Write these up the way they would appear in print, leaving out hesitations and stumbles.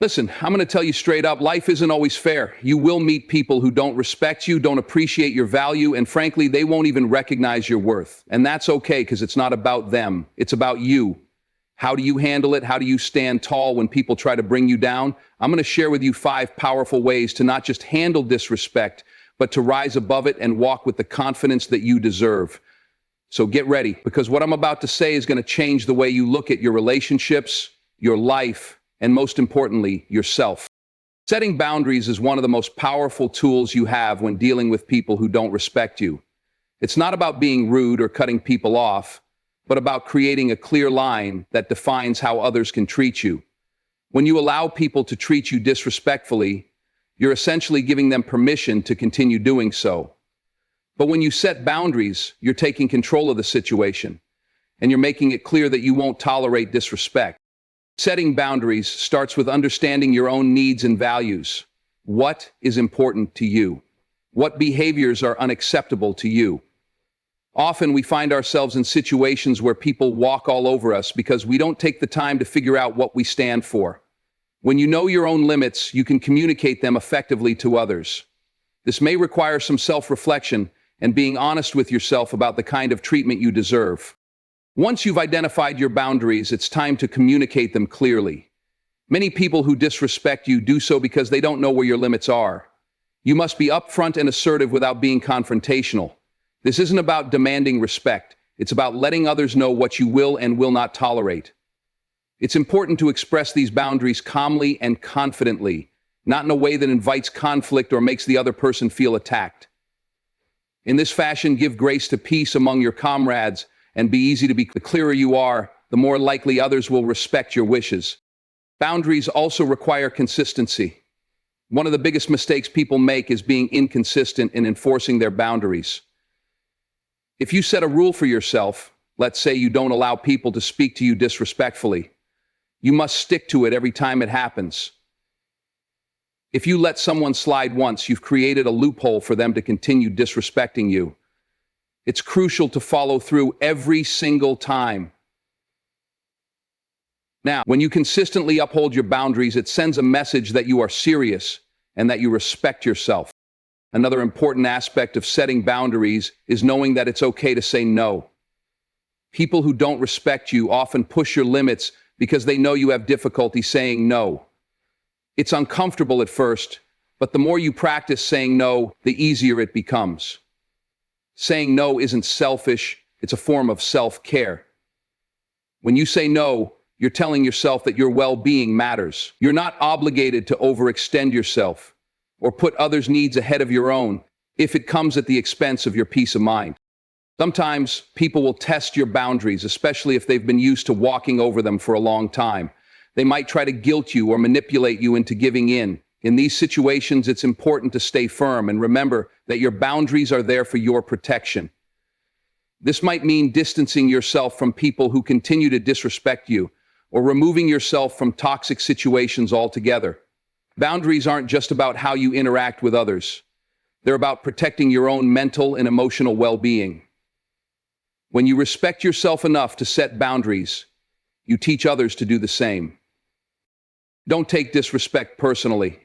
Listen, I'm going to tell you straight up, life isn't always fair. You will meet people who don't respect you, don't appreciate your value, and frankly, they won't even recognize your worth. And that's okay, because it's not about them. It's about you. How do you handle it? How do you stand tall when people try to bring you down? I'm going to share with you 5 powerful ways to not just handle disrespect, but to rise above it and walk with the confidence that you deserve. So get ready, because what I'm about to say is going to change the way you look at your relationships, your life, and most importantly, yourself. Setting boundaries is one of the most powerful tools you have when dealing with people who don't respect you. It's not about being rude or cutting people off, but about creating a clear line that defines how others can treat you. When you allow people to treat you disrespectfully, you're essentially giving them permission to continue doing so. But when you set boundaries, you're taking control of the situation, and you're making it clear that you won't tolerate disrespect. Setting boundaries starts with understanding your own needs and values. What is important to you? What behaviors are unacceptable to you? Often we find ourselves in situations where people walk all over us because we don't take the time to figure out what we stand for. When you know your own limits, you can communicate them effectively to others. This may require some self-reflection and being honest with yourself about the kind of treatment you deserve. Once you've identified your boundaries, it's time to communicate them clearly. Many people who disrespect you do so because they don't know where your limits are. You must be upfront and assertive without being confrontational. This isn't about demanding respect. It's about letting others know what you will and will not tolerate. It's important to express these boundaries calmly and confidently, not in a way that invites conflict or makes the other person feel attacked. In this fashion, give grace to peace among your comrades and be easy to be. The clearer you are, the more likely others will respect your wishes. Boundaries also require consistency. One of the biggest mistakes people make is being inconsistent in enforcing their boundaries. If you set a rule for yourself, let's say you don't allow people to speak to you disrespectfully, you must stick to it every time it happens. If you let someone slide once, you've created a loophole for them to continue disrespecting you. It's crucial to follow through every single time. Now, when you consistently uphold your boundaries, it sends a message that you are serious and that you respect yourself. Another important aspect of setting boundaries is knowing that it's okay to say no. People who don't respect you often push your limits because they know you have difficulty saying no. It's uncomfortable at first, but the more you practice saying no, the easier it becomes. Saying no isn't selfish, it's a form of self-care. When you say no, you're telling yourself that your well-being matters. You're not obligated to overextend yourself or put others' needs ahead of your own if it comes at the expense of your peace of mind. Sometimes people will test your boundaries, especially if they've been used to walking over them for a long time. They might try to guilt you or manipulate you into giving in. In these situations, it's important to stay firm and remember that your boundaries are there for your protection. This might mean distancing yourself from people who continue to disrespect you or removing yourself from toxic situations altogether. Boundaries aren't just about how you interact with others. They're about protecting your own mental and emotional well-being. When you respect yourself enough to set boundaries, you teach others to do the same. Don't take disrespect personally.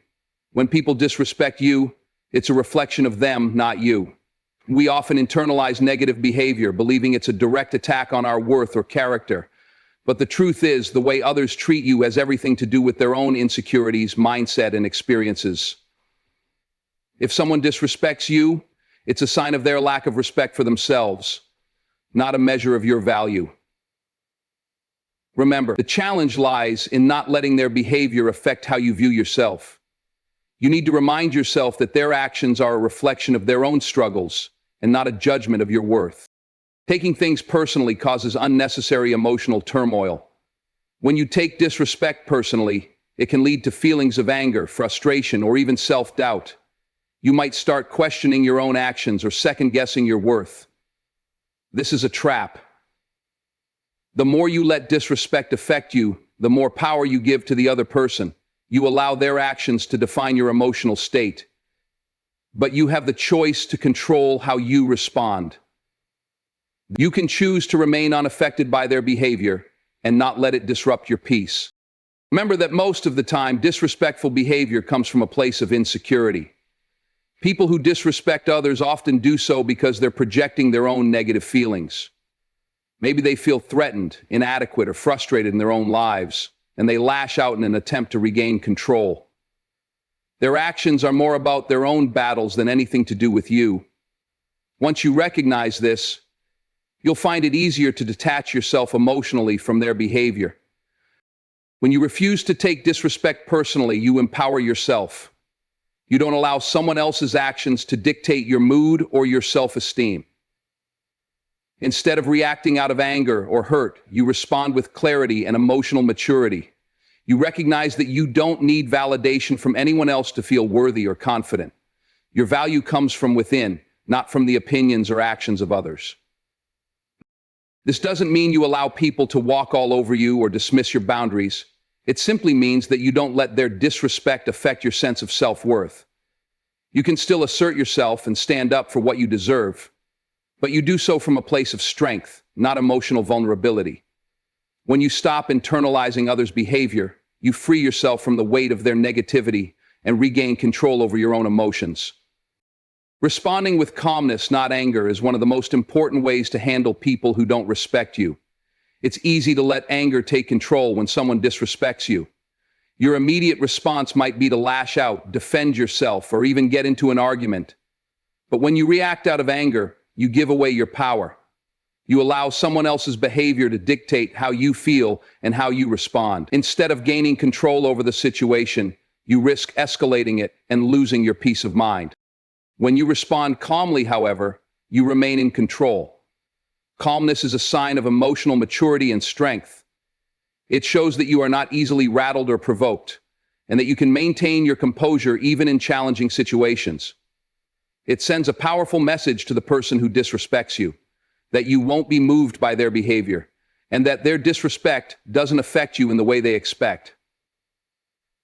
When people disrespect you, it's a reflection of them, not you. We often internalize negative behavior, believing it's a direct attack on our worth or character. But the truth is, the way others treat you has everything to do with their own insecurities, mindset, and experiences. If someone disrespects you, it's a sign of their lack of respect for themselves, not a measure of your value. Remember, the challenge lies in not letting their behavior affect how you view yourself. You need to remind yourself that their actions are a reflection of their own struggles and not a judgment of your worth. Taking things personally causes unnecessary emotional turmoil. When you take disrespect personally, it can lead to feelings of anger, frustration, or even self-doubt. You might start questioning your own actions or second-guessing your worth. This is a trap. The more you let disrespect affect you, the more power you give to the other person. You allow their actions to define your emotional state. But you have the choice to control how you respond. You can choose to remain unaffected by their behavior and not let it disrupt your peace. Remember that most of the time, disrespectful behavior comes from a place of insecurity. People who disrespect others often do so because they're projecting their own negative feelings. Maybe they feel threatened, inadequate, or frustrated in their own lives, and they lash out in an attempt to regain control. Their actions are more about their own battles than anything to do with you. Once you recognize this, you'll find it easier to detach yourself emotionally from their behavior. When you refuse to take disrespect personally, you empower yourself. You don't allow someone else's actions to dictate your mood or your self-esteem. Instead of reacting out of anger or hurt, you respond with clarity and emotional maturity. You recognize that you don't need validation from anyone else to feel worthy or confident. Your value comes from within, not from the opinions or actions of others. This doesn't mean you allow people to walk all over you or dismiss your boundaries. It simply means that you don't let their disrespect affect your sense of self-worth. You can still assert yourself and stand up for what you deserve, but you do so from a place of strength, not emotional vulnerability. When you stop internalizing others' behavior, you free yourself from the weight of their negativity and regain control over your own emotions. Responding with calmness, not anger, is one of the most important ways to handle people who don't respect you. It's easy to let anger take control when someone disrespects you. Your immediate response might be to lash out, defend yourself, or even get into an argument. But when you react out of anger, you give away your power. You allow someone else's behavior to dictate how you feel and how you respond. Instead of gaining control over the situation, you risk escalating it and losing your peace of mind. When you respond calmly, however, you remain in control. Calmness is a sign of emotional maturity and strength. It shows that you are not easily rattled or provoked, and that you can maintain your composure even in challenging situations. It sends a powerful message to the person who disrespects you, that you won't be moved by their behavior, and that their disrespect doesn't affect you in the way they expect.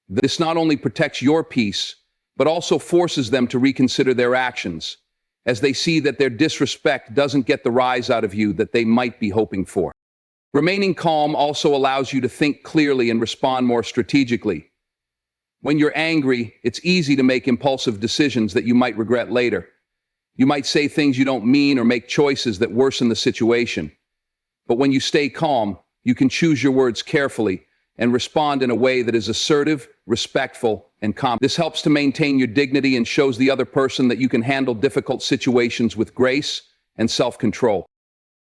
This not only protects your peace, but also forces them to reconsider their actions, as they see that their disrespect doesn't get the rise out of you that they might be hoping for. Remaining calm also allows you to think clearly and respond more strategically. When you're angry, it's easy to make impulsive decisions that you might regret later. You might say things you don't mean or make choices that worsen the situation. But when you stay calm, you can choose your words carefully and respond in a way that is assertive, respectful, and calm. This helps to maintain your dignity and shows the other person that you can handle difficult situations with grace and self-control.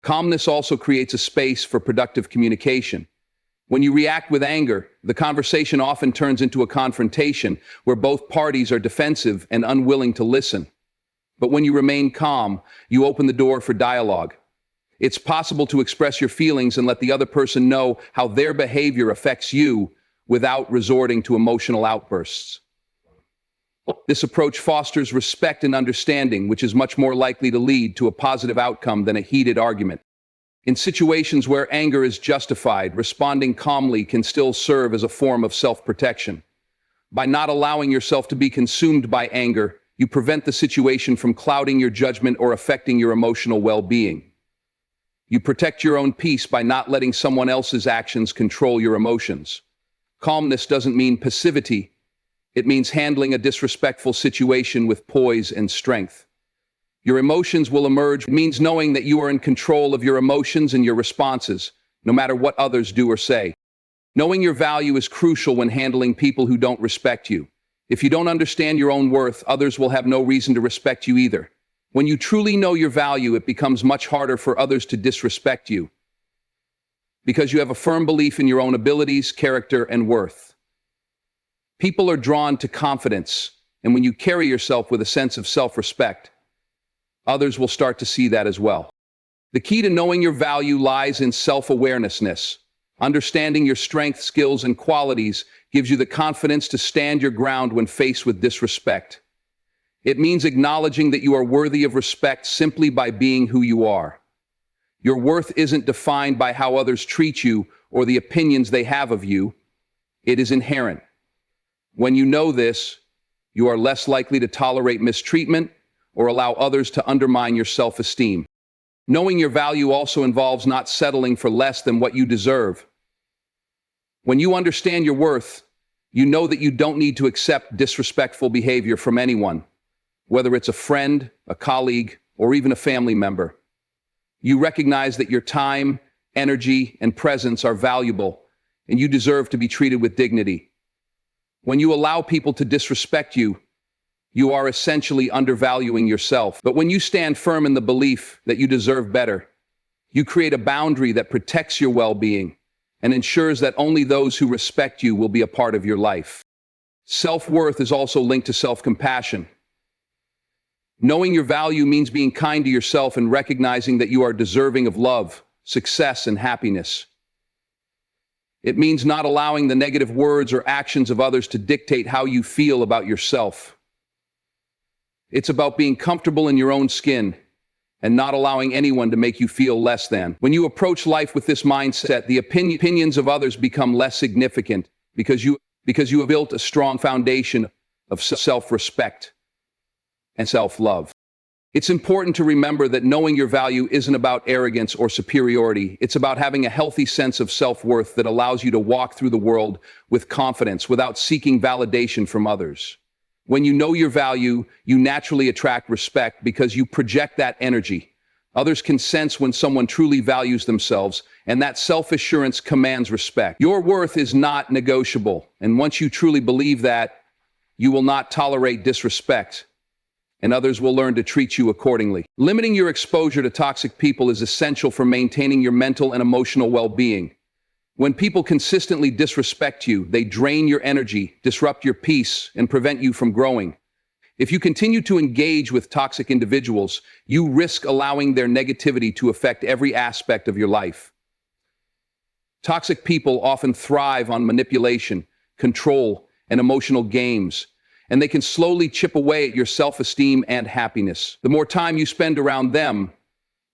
Calmness also creates a space for productive communication. When you react with anger, the conversation often turns into a confrontation where both parties are defensive and unwilling to listen. But when you remain calm, you open the door for dialogue. It's possible to express your feelings and let the other person know how their behavior affects you without resorting to emotional outbursts. This approach fosters respect and understanding, which is much more likely to lead to a positive outcome than a heated argument. In situations where anger is justified, responding calmly can still serve as a form of self-protection. By not allowing yourself to be consumed by anger, you prevent the situation from clouding your judgment or affecting your emotional well-being. You protect your own peace by not letting someone else's actions control your emotions. Calmness doesn't mean passivity. It means handling a disrespectful situation with poise and strength. Your emotions will emerge. It means knowing that you are in control of your emotions and your responses, no matter what others do or say. Knowing your value is crucial when handling people who don't respect you. If you don't understand your own worth, others will have no reason to respect you either. When you truly know your value, it becomes much harder for others to disrespect you, because you have a firm belief in your own abilities, character, and worth. People are drawn to confidence, and when you carry yourself with a sense of self-respect, others will start to see that as well. The key to knowing your value lies in self-awareness. Understanding your strengths, skills, and qualities gives you the confidence to stand your ground when faced with disrespect. It means acknowledging that you are worthy of respect simply by being who you are. Your worth isn't defined by how others treat you or the opinions they have of you. It is inherent. When you know this, you are less likely to tolerate mistreatment or allow others to undermine your self-esteem. Knowing your value also involves not settling for less than what you deserve. When you understand your worth, you know that you don't need to accept disrespectful behavior from anyone, whether it's a friend, a colleague, or even a family member. You recognize that your time, energy, and presence are valuable, and you deserve to be treated with dignity. When you allow people to disrespect you, you are essentially undervaluing yourself. But when you stand firm in the belief that you deserve better, you create a boundary that protects your well-being and ensures that only those who respect you will be a part of your life. Self-worth is also linked to self-compassion. Knowing your value means being kind to yourself and recognizing that you are deserving of love, success, and happiness. It means not allowing the negative words or actions of others to dictate how you feel about yourself. It's about being comfortable in your own skin and not allowing anyone to make you feel less than. When you approach life with this mindset, the opinions of others become less significant because you have built a strong foundation of self-respect and self-love. It's important to remember that knowing your value isn't about arrogance or superiority. It's about having a healthy sense of self-worth that allows you to walk through the world with confidence without seeking validation from others. When you know your value, you naturally attract respect because you project that energy. Others can sense when someone truly values themselves, and that self-assurance commands respect. Your worth is not negotiable, and once you truly believe that, you will not tolerate disrespect, and others will learn to treat you accordingly. Limiting your exposure to toxic people is essential for maintaining your mental and emotional well-being. When people consistently disrespect you, they drain your energy, disrupt your peace, and prevent you from growing. If you continue to engage with toxic individuals, you risk allowing their negativity to affect every aspect of your life. Toxic people often thrive on manipulation, control, and emotional games, and they can slowly chip away at your self-esteem and happiness. The more time you spend around them,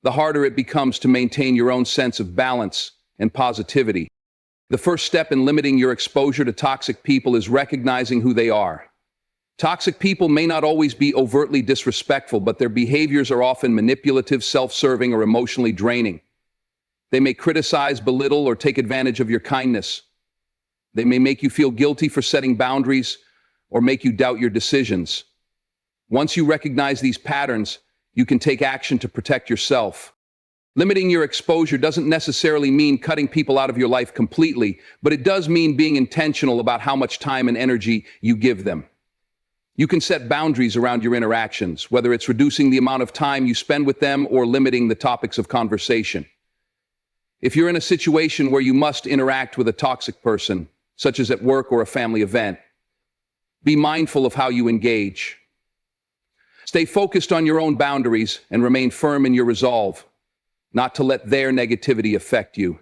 the harder it becomes to maintain your own sense of balance and positivity. The first step in limiting your exposure to toxic people is recognizing who they are. Toxic people may not always be overtly disrespectful, but their behaviors are often manipulative, self-serving, or emotionally draining. They may criticize, belittle, or take advantage of your kindness. They may make you feel guilty for setting boundaries or make you doubt your decisions. Once you recognize these patterns, you can take action to protect yourself. Limiting your exposure doesn't necessarily mean cutting people out of your life completely, but it does mean being intentional about how much time and energy you give them. You can set boundaries around your interactions, whether it's reducing the amount of time you spend with them or limiting the topics of conversation. If you're in a situation where you must interact with a toxic person, such as at work or a family event, be mindful of how you engage. Stay focused on your own boundaries and remain firm in your resolve not to let their negativity affect you.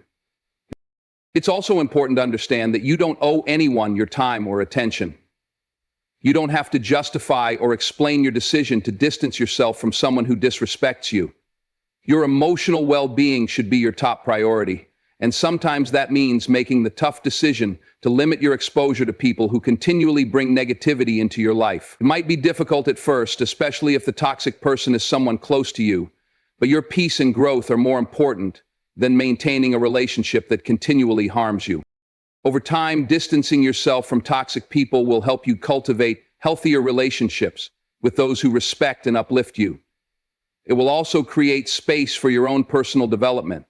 It's also important to understand that you don't owe anyone your time or attention. You don't have to justify or explain your decision to distance yourself from someone who disrespects you. Your emotional well-being should be your top priority, and sometimes that means making the tough decision to limit your exposure to people who continually bring negativity into your life. It might be difficult at first, especially if the toxic person is someone close to you, but your peace and growth are more important than maintaining a relationship that continually harms you. Over time, distancing yourself from toxic people will help you cultivate healthier relationships with those who respect and uplift you. It will also create space for your own personal development.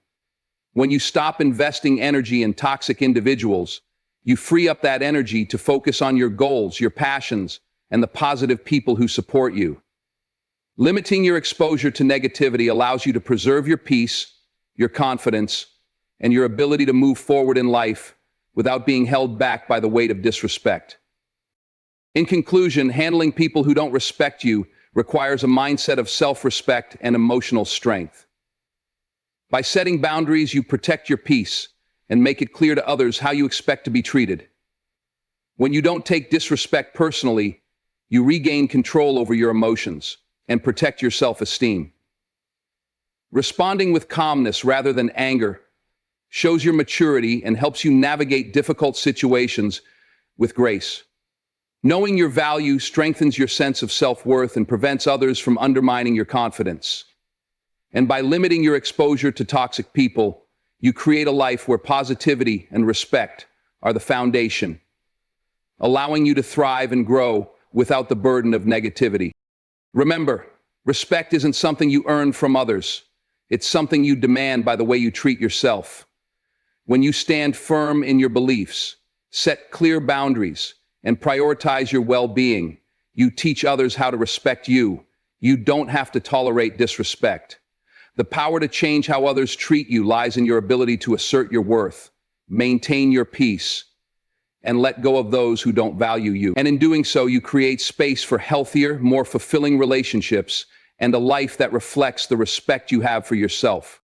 When you stop investing energy in toxic individuals, you free up that energy to focus on your goals, your passions, and the positive people who support you. Limiting your exposure to negativity allows you to preserve your peace, your confidence, and your ability to move forward in life without being held back by the weight of disrespect. In conclusion, handling people who don't respect you requires a mindset of self-respect and emotional strength. By setting boundaries, you protect your peace and make it clear to others how you expect to be treated. When you don't take disrespect personally, you regain control over your emotions and protect your self-esteem. Responding with calmness rather than anger shows your maturity and helps you navigate difficult situations with grace. Knowing your value strengthens your sense of self-worth and prevents others from undermining your confidence. And by limiting your exposure to toxic people, you create a life where positivity and respect are the foundation, allowing you to thrive and grow without the burden of negativity. Remember, respect isn't something you earn from others. It's something you demand by the way you treat yourself. When you stand firm in your beliefs, set clear boundaries, and prioritize your well-being, you teach others how to respect you. You don't have to tolerate disrespect. The power to change how others treat you lies in your ability to assert your worth, maintain your peace, and let go of those who don't value you. And in doing so, you create space for healthier, more fulfilling relationships and a life that reflects the respect you have for yourself.